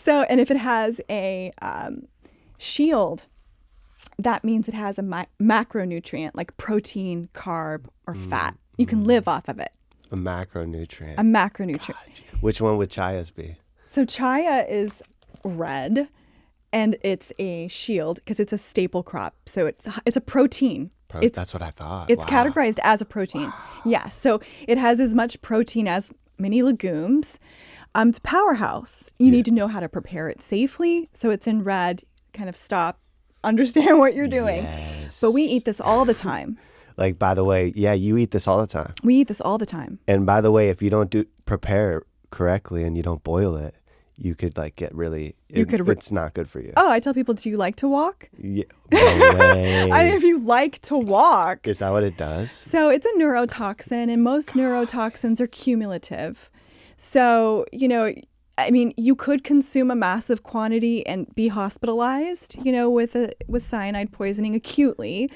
So, and if it has a shield, that means it has a macronutrient like protein, carb, or fat. You can live off of it. A macronutrient. A macronutrient. God, which one would chias be? So chia is red, and it's a shield because it's a staple crop. So it's a protein. That's what I thought. It's categorized as a protein. Wow. Yeah. So it has as much protein as many legumes. It's a powerhouse. You need to know how to prepare it safely. So it's in red. Kind of stop, understand what you're doing. Yes. But we eat this all the time. Like, by the way, yeah, you eat this all the time. We eat this all the time. And by the way, if you don't prepare it correctly and you don't boil it, you could like get really, it's not good for you. Oh, I tell people, do you like to walk? Yeah, no way. I mean, if you like to walk. Is that what it does? So it's a neurotoxin, and most neurotoxins are cumulative. So, I mean, you could consume a massive quantity and be hospitalized, with cyanide poisoning acutely.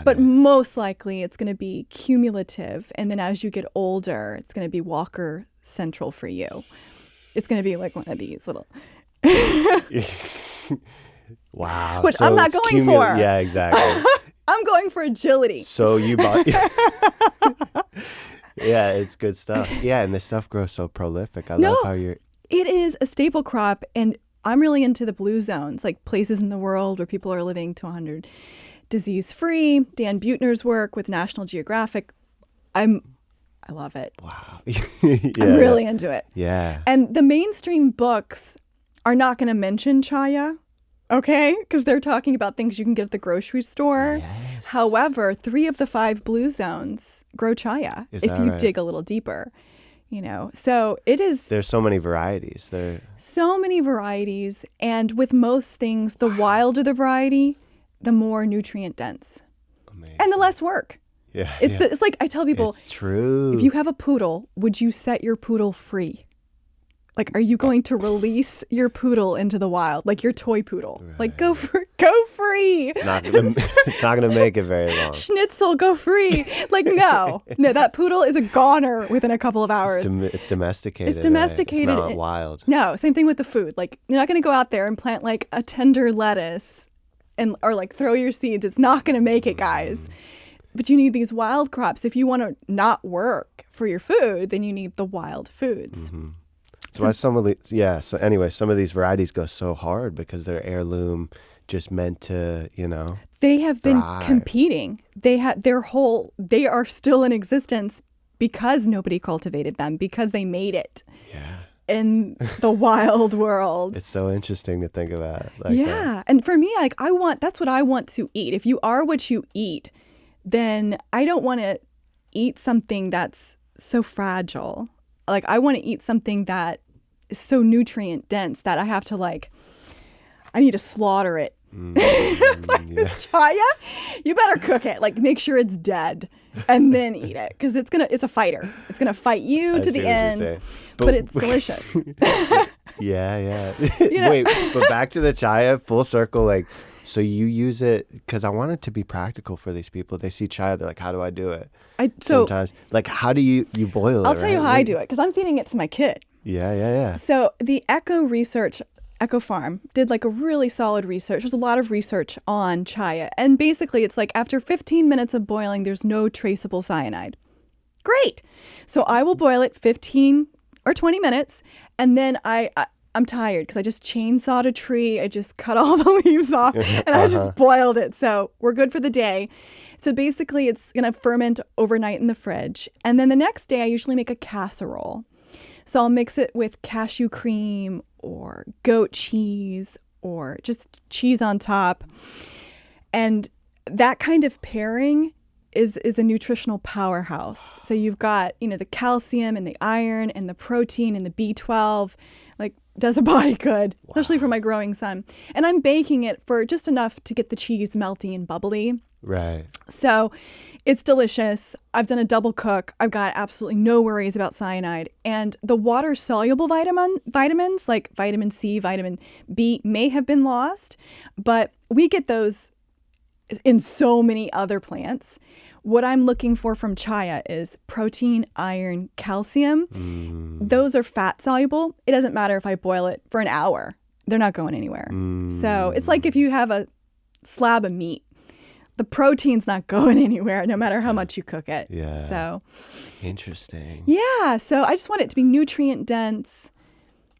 But most likely it's going to be cumulative. And then as you get older, it's going to be Walker Central for you. It's going to be like one of these little... Wow. Which I'm not going for. Yeah, exactly. I'm going for agility. So you bought... Yeah, it's good stuff. Yeah, and this stuff grows so prolific. I love how you're... It is a staple crop, and I'm really into the blue zones, like places in the world where people are living to 100 disease-free. Dan Buettner's work with National Geographic. I love it. Wow. I'm really into it. Yeah. And the mainstream books are not going to mention chaya, okay? Because they're talking about things you can get at the grocery store. Yes. However, 3 of the 5 blue zones grow chaya if you dig a little deeper. So it is. There's so many varieties. So many varieties. And with most things, the wilder the variety, the more nutrient dense. Amazing. And the less work. Yeah. It's like I tell people, it's true. If you have a poodle, would you set your poodle free? Like, are you going to release your poodle into the wild, like your toy poodle? Right. Like, go free. It's not gonna make it very long. Schnitzel, go free. Like, no, that poodle is a goner within a couple of hours. It's domesticated. It's domesticated. Right? It's not wild. No, same thing with the food. Like, you're not going to go out there and plant like a tender lettuce or like throw your seeds. It's not going to make it, guys. But you need these wild crops. If you want to not work for your food, then you need the wild foods. Mm-hmm. So some of these varieties go so hard because they're heirloom, just meant to, They have been thrive. competing. They are still in existence because nobody cultivated them, because they made it. Yeah. In the wild world. It's so interesting to think about. And for me, like, that's what I want to eat. If you are what you eat, then I don't want to eat something that's so fragile. Like, I want to eat something that is so nutrient dense that I have to I need to slaughter it. This chaya, you better cook it. Like, make sure it's dead and then eat it, because it's a fighter. It's gonna fight you to the end. But it's delicious. Yeah. Wait, but back to the chaya, full circle. Like, so you use it because I want it to be practical for these people. They see chaya, they're like, how do I do it? Sometimes, like, how do you boil it? I'll tell you how I do it, because I'm feeding it to my kid. Yeah. So the Eco Farm did like a really solid research. There's a lot of research on chaya. And basically it's like after 15 minutes of boiling, there's no traceable cyanide. Great. So I will boil it 15 or 20 minutes. And then I'm tired because I just chainsawed a tree. I just cut all the leaves off and I just boiled it. So we're good for the day. So basically it's going to ferment overnight in the fridge. And then the next day I usually make a casserole. So I'll mix it with cashew cream or goat cheese or just cheese on top. And that kind of pairing is a nutritional powerhouse. So you've got, the calcium and the iron and the protein and the B12, like, does a body good, especially for my growing son. And I'm baking it for just enough to get the cheese melty and bubbly. Right. So it's delicious. I've done a double cook. I've got absolutely no worries about cyanide. And the water-soluble vitamins like vitamin C, vitamin B may have been lost, but we get those in so many other plants. What I'm looking for from chaya is protein, iron, calcium. Those are fat-soluble. It doesn't matter if I boil it for an hour. they're not going anywhere. So it's like if you have a slab of meat, the protein's not going anywhere no matter how much you cook it. Yeah. So interesting. Yeah. So I just want it to be nutrient dense,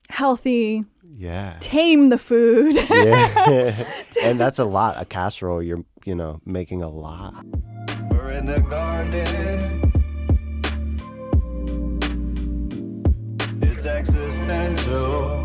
healthy. Yeah. Tame the food. Yeah. And that's a lot. A casserole, you're, making a lot. We're in the garden. It's existential.